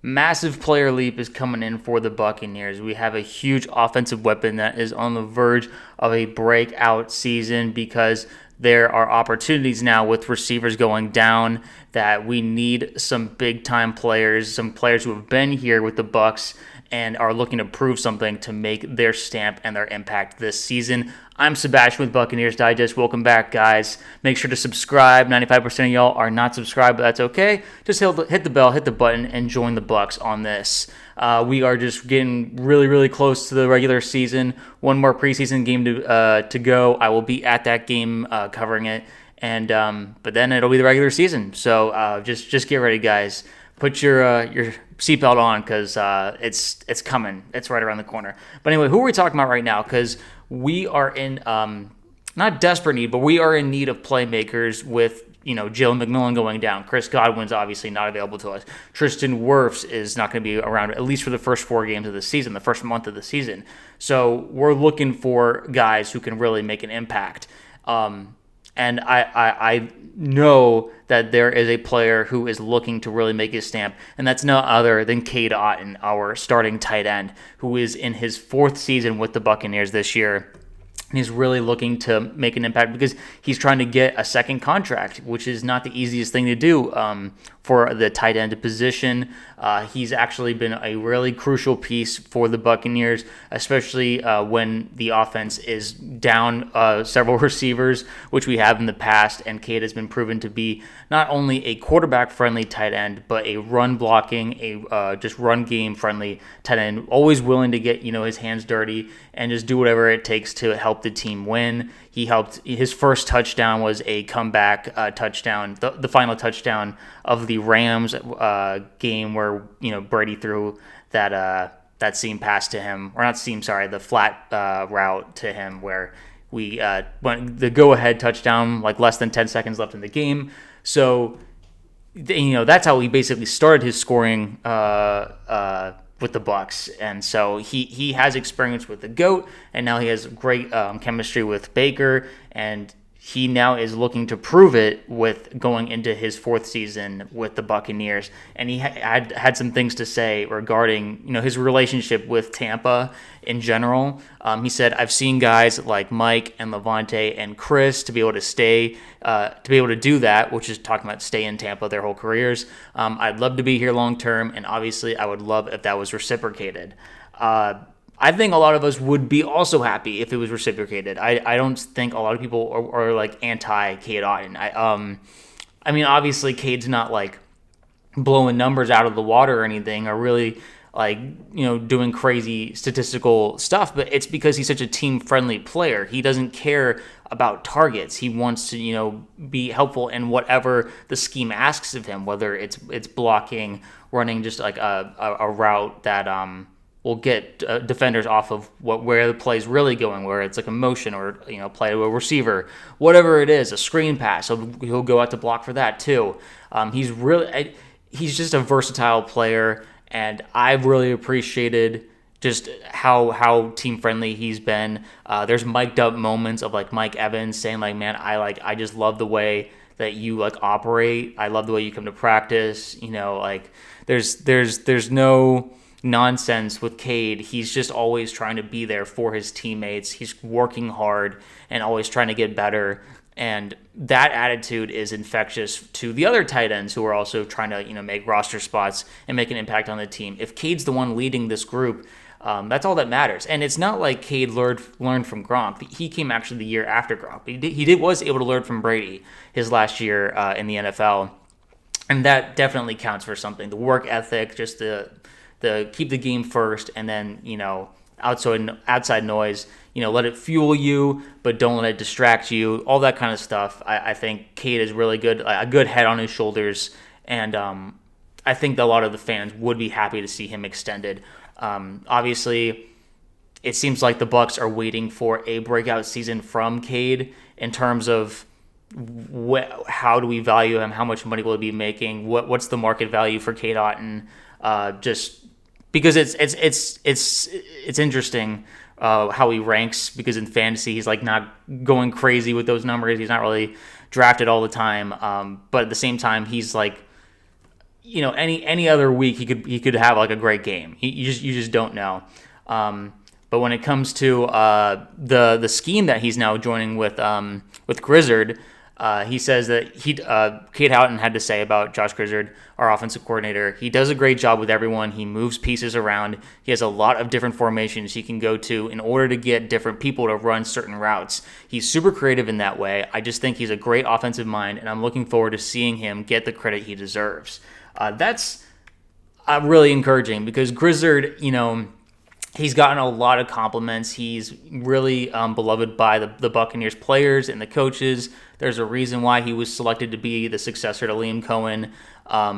Massive player leap is coming in for the Buccaneers. We have a huge offensive weapon that is on the verge of a breakout season because there are opportunities now with receivers going down that we need some big time players, some players who have been here with the Bucs and are looking to prove something to make their stamp and their impact this season. I'm Sebastian with Buccaneers Digest. Welcome back, guys. Make sure to subscribe. 95% of y'all are not subscribed, but that's okay. Just hit the bell, hit the button, and join the Bucs on this. We are just getting really, really close to the regular season. One more preseason game to go. I will be at that game covering it, and but then it'll be the regular season. So just get ready, guys. Put your seatbelt on because it's coming. It's right around the corner. But anyway, who are we talking about right now? Because we are in not desperate need, but we are in need of playmakers with Jalen McMillan going down. Chris Godwin's obviously not available to us. Tristan Wirfs is not going to be around at least for the first 4 games of the season, the first month of the season. So we're looking for guys who can really make an impact. And I know that there is a player who is looking to really make his stamp, and that's no other than Cade Otton, our starting tight end, who is in his 4th season with the Buccaneers this year. He's really looking to make an impact because he's trying to get a second contract, which is not the easiest thing to do for the tight end position. He's actually been a really crucial piece for the Buccaneers, especially when the offense is down several receivers, which we have in the past. And Cade has been proven to be not only a quarterback-friendly tight end, but a run-blocking, just run game-friendly tight end, always willing to get his hands dirty and just do whatever it takes to help the team win. He helped. His first touchdown was a comeback touchdown, the final touchdown of the Rams game where Brady threw that seam pass to him, or not seam, sorry, the flat route to him where we went the go-ahead touchdown like less than 10 seconds left in the game. So that's how he basically started his scoring with the Bucs, and so he has experience with the GOAT, and now he has great chemistry with Baker, and he now is looking to prove it with going into his 4th season with the Buccaneers. And he had some things to say regarding his relationship with Tampa in general. He said, "I've seen guys like Mike and Lavonte and Chris to be able to do that," which is talking about stay in Tampa their whole careers. "I'd love to be here long term, and obviously I would love if that was reciprocated." I think a lot of us would be also happy if it was reciprocated. I don't think a lot of people are like anti-Cade Otton. I mean, obviously Cade's not like blowing numbers out of the water or anything, or really like doing crazy statistical stuff, but it's because he's such a team-friendly player. He doesn't care about targets. He wants to be helpful in whatever the scheme asks of him, whether it's blocking, running just like a route that will get defenders off of where the play's really going, where it's like a motion or play to a receiver, whatever it is, a screen pass. He'll go out to block for that too. He's just a versatile player, and I've really appreciated just how team friendly he's been. There's mic'd up moments of like Mike Evans saying like, "Man, I just love the way that you like operate. I love the way you come to practice." Like there's no nonsense with Cade. He's just always trying to be there for his teammates. He's working hard and always trying to get better. And that attitude is infectious to the other tight ends who are also trying to, make roster spots and make an impact on the team. If Cade's the one leading this group, that's all that matters. And it's not like Cade learned from Gronk. He came actually the year after Gronk. He was able to learn from Brady his last year in the NFL. And that definitely counts for something. The work ethic, just the keep the game first, and then outside noise, let it fuel you, but don't let it distract you. All that kind of stuff. I think Cade is really good, a good head on his shoulders, and I think that a lot of the fans would be happy to see him extended. Obviously, it seems like the Bucs are waiting for a breakout season from Cade in terms of how do we value him, how much money will he be making, what's the market value for Cade Otton, just because it's interesting how he ranks, because in fantasy he's like not going crazy with those numbers. He's not really drafted all the time, but at the same time he's like any other week he could have like a great game. You just don't know. But when it comes to the scheme that he's now joining with Grizzard, he says that Cade Otton had to say about Josh Grizzard, our offensive coordinator. He does a great job with everyone. He moves pieces around. He has a lot of different formations he can go to in order to get different people to run certain routes. He's super creative in that way. I just think he's a great offensive mind, and I'm looking forward to seeing him get the credit he deserves. That's really encouraging because Grizzard, he's gotten a lot of compliments. He's really beloved by the Buccaneers players and the coaches. There's a reason why he was selected to be the successor to Liam Cohen,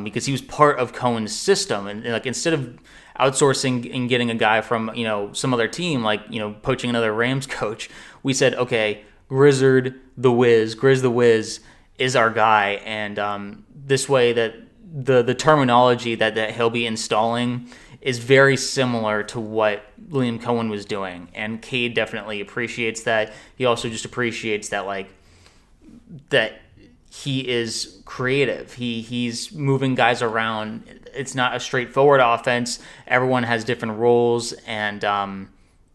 because he was part of Cohen's system. And like instead of outsourcing and getting a guy from some other team, like poaching another Rams coach, we said, okay, Grizz the Wiz is our guy, and this way that the terminology that he'll be installing is very similar to what Liam Cohen was doing, and Cade definitely appreciates that. He also just appreciates that that he is creative. He's moving guys around. It's not a straightforward offense. Everyone has different roles, and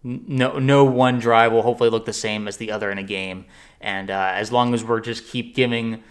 no one drive will hopefully look the same as the other in a game. And as long as we're just keep giving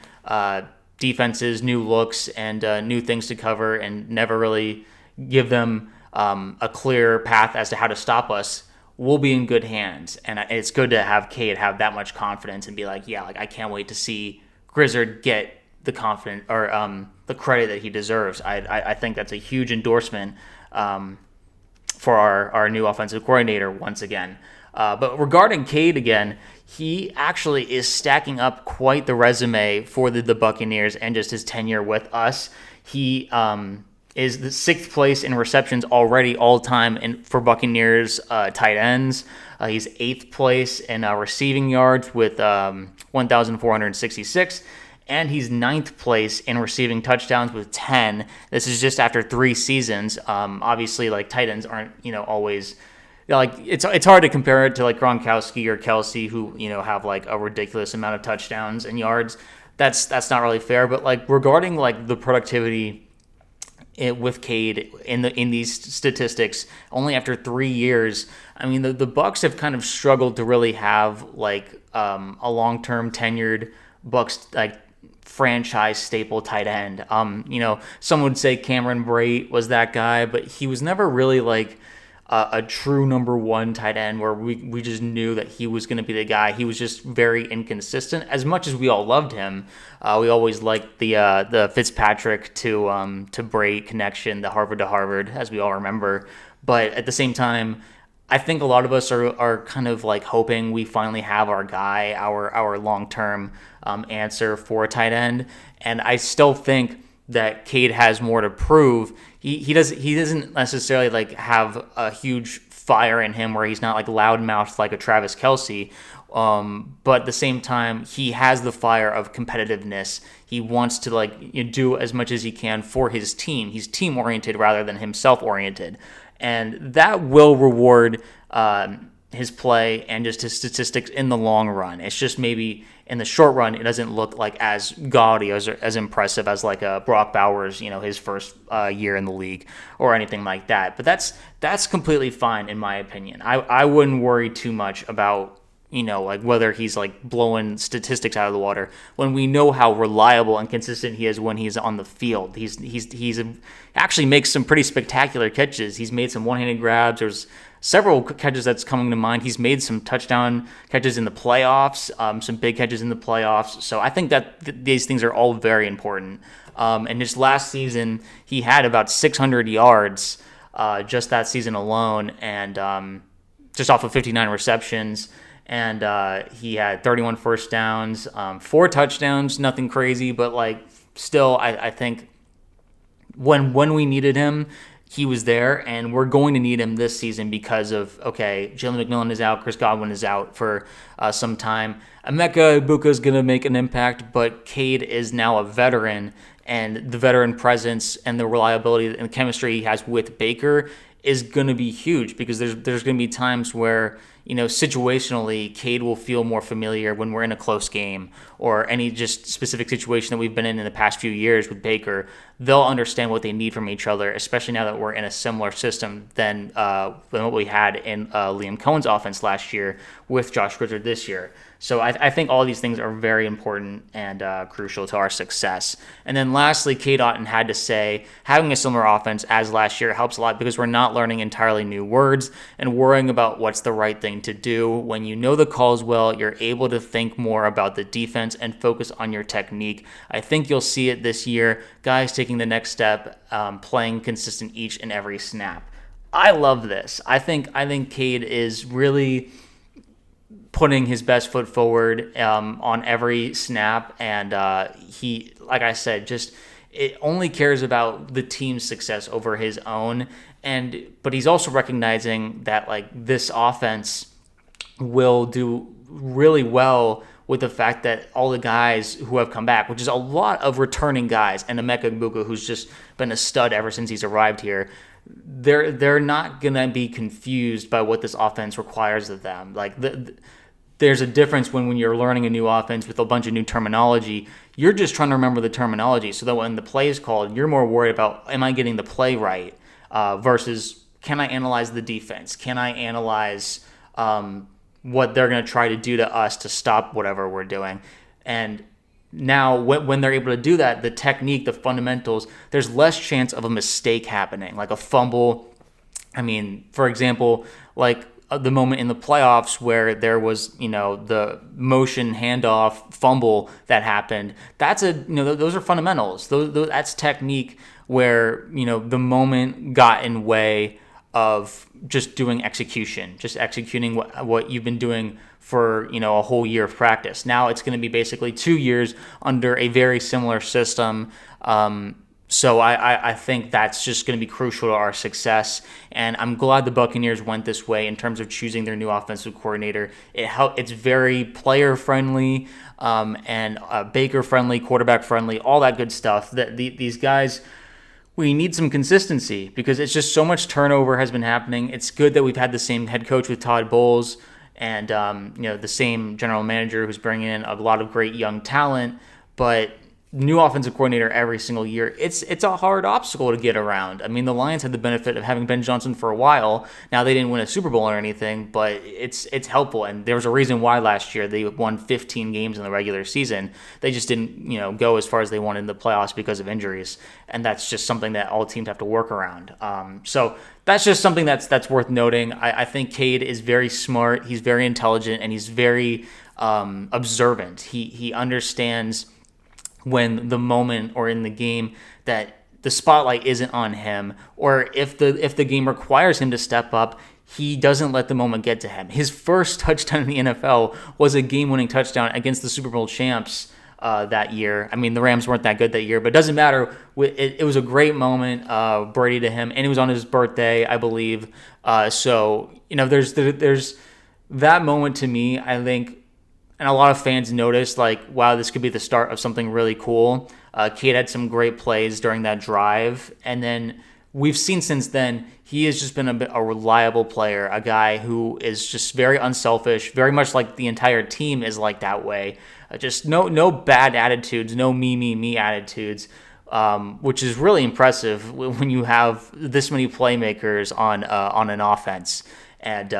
defenses new looks and new things to cover, and never really give them a clear path as to how to stop us, we'll be in good hands. And it's good to have Cade have that much confidence and be like, yeah, I can't wait to see Grizzard get the confidence or the credit that he deserves. I think that's a huge endorsement for our new offensive coordinator once again. But regarding Cade again, he actually is stacking up quite the resume for the Buccaneers and just his tenure with us. He is the 6th place in receptions already all time for Buccaneers tight ends. He's 8th place in receiving yards with 1,466. And he's 9th place in receiving touchdowns with 10. This is just after 3 seasons. Obviously, tight ends aren't, always... it's hard to compare it to Gronkowski or Kelsey, who have a ridiculous amount of touchdowns and yards. That's not really fair. But regarding the productivity with Cade in these statistics, only after 3 years, I mean the Bucs have kind of struggled to really have a long-term tenured Bucs franchise staple tight end. Some would say Cameron Brate was that guy, but he was never really a true number one tight end where we just knew that he was going to be the guy. He was just very inconsistent. As much as we all loved him, we always liked the Fitzpatrick to Brate connection, the Harvard to Harvard, as we all remember. But at the same time, I think a lot of us are kind of hoping we finally have our guy, our long-term answer for a tight end. And I still think that Cade has more to prove. He doesn't necessarily have a huge fire in him where he's not loudmouthed like a Travis Kelce, but at the same time he has the fire of competitiveness. He wants to do as much as he can for his team. He's team oriented rather than himself oriented, and that will reward his play and just his statistics in the long run. It's just maybe in the short run, it doesn't look as gaudy as impressive as a Brock Bowers, his first year in the league or anything like that. But that's completely fine in my opinion. I wouldn't worry too much about whether he's blowing statistics out of the water when we know how reliable and consistent he is when he's on the field. He's actually makes some pretty spectacular catches. He's made some one-handed grabs. There's several catches that's coming to mind. He's made some touchdown catches in the playoffs, some big catches in the playoffs. So I think that these things are all very important. And just last season, he had about 600 yards just that season alone, and just off of 59 receptions. And he had 31 first downs, 4 touchdowns, nothing crazy, but still, I think when we needed him, he was there, and we're going to need him this season because of, Jalen McMillan is out, Chris Godwin is out for some time. Emeka Egbuka is going to make an impact, but Cade is now a veteran, and the veteran presence and the reliability and the chemistry he has with Baker is going to be huge, because there's going to be times where, situationally, Cade will feel more familiar when we're in a close game or any just specific situation that we've been in the past few years with Baker. They'll understand what they need from each other, especially now that we're in a similar system than what we had in Liam Cohen's offense last year with Josh Grizzard this year. So I think all these things are very important and crucial to our success. And then lastly, Cade Otton had to say, having a similar offense as last year helps a lot, because we're not learning entirely new words and worrying about what's the right thing to do. When you know the calls well, you're able to think more about the defense and focus on your technique. I think you'll see it this year. Guys taking the next step, playing consistent each and every snap. I love this. I think Cade is really putting his best foot forward on every snap, and he, like I said, just it only cares about the team's success over his own. But he's also recognizing that this offense will do really well with the fact that all the guys who have come back, which is a lot of returning guys, and Emeka Egbuka, who's just been a stud ever since he's arrived here, they're not gonna be confused by what this offense requires of them. There's a difference when you're learning a new offense with a bunch of new terminology. You're just trying to remember the terminology so that when the play is called, you're more worried about, am I getting the play right, versus can I analyze the defense? Can I analyze what they're going to try to do to us to stop whatever we're doing? And now when they're able to do that, the technique, the fundamentals, there's less chance of a mistake happening, like a fumble. I mean, for example, the moment in the playoffs where there was, the motion handoff fumble that happened. That's those are fundamentals. That's technique where, the moment got in way of just doing execution, just executing what you've been doing for, a whole year of practice. Now it's going to be basically 2 years under a very similar system. So I think that's just going to be crucial to our success, and I'm glad the Buccaneers went this way in terms of choosing their new offensive coordinator. It's very player friendly, and Baker friendly, quarterback friendly, all that good stuff. These guys, we need some consistency because it's just so much turnover has been happening. It's good that we've had the same head coach with Todd Bowles, and the same general manager who's bringing in a lot of great young talent, but new offensive coordinator every single year, it's a hard obstacle to get around. I mean, the Lions had the benefit of having Ben Johnson for a while. Now, they didn't win a Super Bowl or anything, but it's helpful. And there was a reason why last year they won 15 games in the regular season. They just didn't, go as far as they wanted in the playoffs because of injuries. And that's just something that all teams have to work around. So that's just something that's worth noting. I think Cade is very smart. He's very intelligent, and he's very observant. He understands when the moment or in the game that the spotlight isn't on him, or if the game requires him to step up, he doesn't let the moment get to him. His first touchdown in the NFL was a game-winning touchdown against the Super Bowl champs that year. I mean, the Rams weren't that good that year, but it doesn't matter. It was a great moment, Brady to him, and it was on his birthday, I believe. So there's that moment to me, I think. And a lot of fans noticed, wow, this could be the start of something really cool. Cade had some great plays during that drive. And then we've seen since then, he has just been a reliable player, a guy who is just very unselfish, very much like the entire team is like that way. Just no bad attitudes, no me attitudes, which is really impressive when you have this many playmakers on an offense. And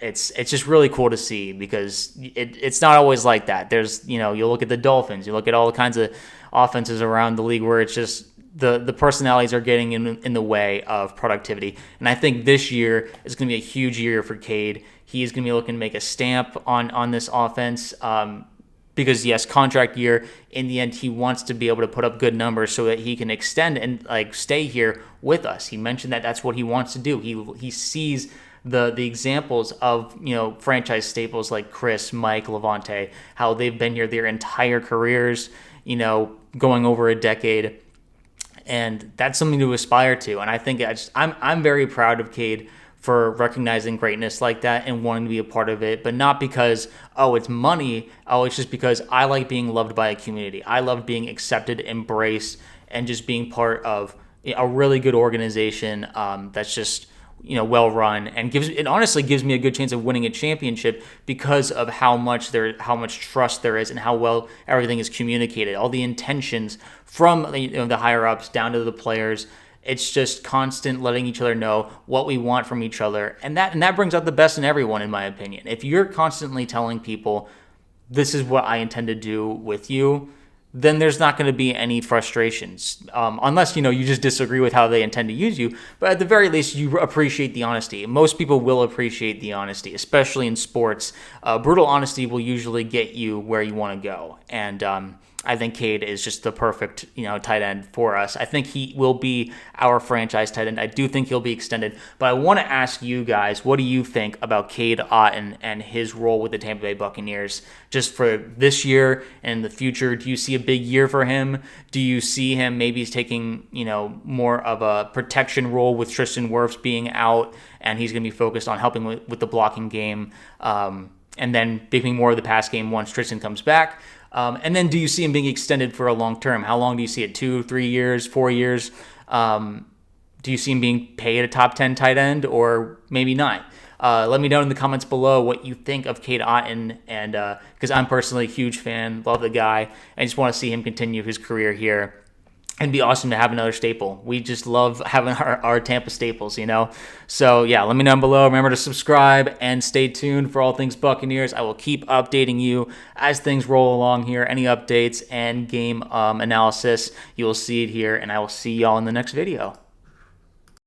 it's just really cool to see because it's not always like that. There's, you look at the Dolphins, you look at all kinds of offenses around the league where it's just the personalities are getting in the way of productivity. And I think this year is going to be a huge year for Cade. He's going to be looking to make a stamp on this offense because, yes, contract year, in the end, he wants to be able to put up good numbers so that he can extend and stay here with us. He mentioned that that's what he wants to do. He sees the examples of, franchise staples like Chris, Mike, Lavonte, how they've been here their entire careers, going over a decade. And that's something to aspire to. And I think I'm very proud of Cade for recognizing greatness like that and wanting to be a part of it, but not because, it's money. It's just because I like being loved by a community. I love being accepted, embraced, and just being part of a really good organization that's just well run, and honestly gives me a good chance of winning a championship because of how much trust there is and how well everything is communicated, all the intentions from the higher ups down to the players. It's just constant letting each other know what we want from each other, and that brings out the best in everyone, in my opinion. If you're constantly telling people, this is what I intend to do with you, then there's not going to be any frustrations, unless you just disagree with how they intend to use you. But at the very least, you appreciate the honesty. Most people will appreciate the honesty, especially in sports. Brutal honesty will usually get you where you want to go, and I think Cade is just the perfect, tight end for us. I think he will be our franchise tight end. I do think he'll be extended. But I want to ask you guys, what do you think about Cade Otton and his role with the Tampa Bay Buccaneers just for this year and the future? Do you see a big year for him? Do you see him maybe taking, more of a protection role with Tristan Wirfs being out, and he's going to be focused on helping with the blocking game, and then picking more of the pass game once Tristan comes back? And then do you see him being extended for a long term? How long do you see it? 2, 3 years, 4 years? Do you see him being paid a top 10 tight end, or maybe not? Let me know in the comments below what you think of Cade Otton, and because I'm personally a huge fan, love the guy. I just want to see him continue his career here. It'd be awesome to have another staple. We just love having our Tampa staples, So, yeah, let me know below. Remember to subscribe and stay tuned for all things Buccaneers. I will keep updating you as things roll along here. Any updates and game analysis, you will see it here, and I will see y'all in the next video.